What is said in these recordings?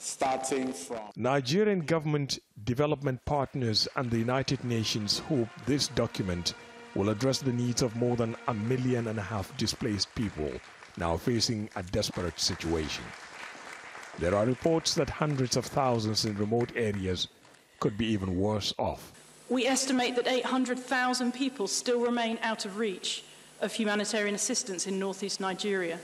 starting from Nigerian government, development partners and the United Nations hope this document will address the needs of more than 1.5 million displaced people now facing a desperate situation. There are reports that hundreds of thousands in remote areas could be even worse off. We estimate that 800,000 people still remain out of reach of humanitarian assistance in northeast Nigeria.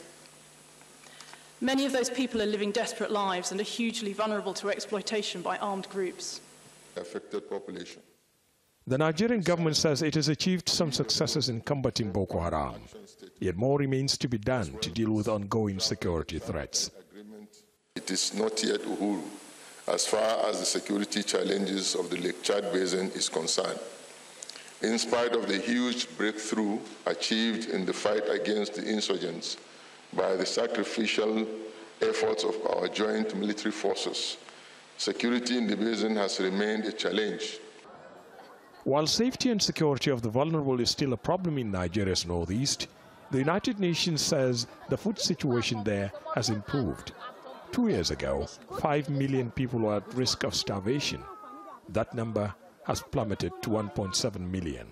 Many of those people are living desperate lives and are hugely vulnerable to exploitation by armed groups. Affected population. The Nigerian government says it has achieved some successes in combating Boko Haram, yet more remains to be done to deal with ongoing security threats. It is not yet Uhuru as far as the security challenges of the Lake Chad Basin is concerned. In spite of the huge breakthrough achieved in the fight against the insurgents by the sacrificial efforts of our joint military forces, security in the basin has remained a challenge. While safety and security of the vulnerable is still a problem in Nigeria's northeast, the United Nations says the food situation there has improved. 2 years ago, 5 million people were at risk of starvation. That number has plummeted to 1.7 million.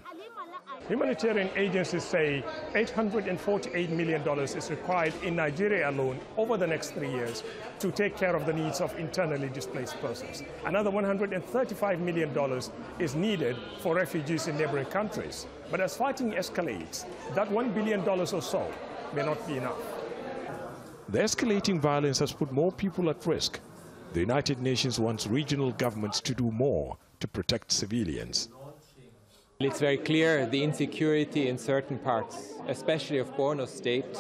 Humanitarian agencies say $848 million is required in Nigeria alone over the next 3 years to take care of the needs of internally displaced persons. Another $135 million is needed for refugees in neighboring countries. But as fighting escalates, that $1 billion or so may not be enough. The escalating violence has put more people at risk. The United Nations wants regional governments to do more to protect civilians. It's very clear the insecurity in certain parts, especially of Borno State,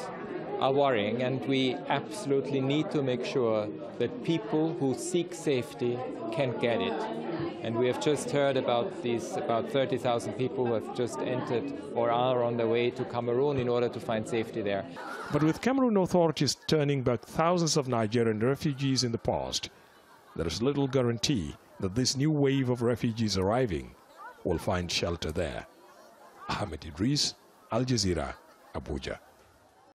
are worrying, and we absolutely need to make sure that people who seek safety can get it. And we have just heard about 30,000 people who have just entered or are on their way to Cameroon in order to find safety there. But with Cameroon authorities turning back thousands of Nigerian refugees in the past, there is little guarantee that this new wave of refugees arriving will find shelter there. Ahmed Idris, Al Jazeera, Abuja.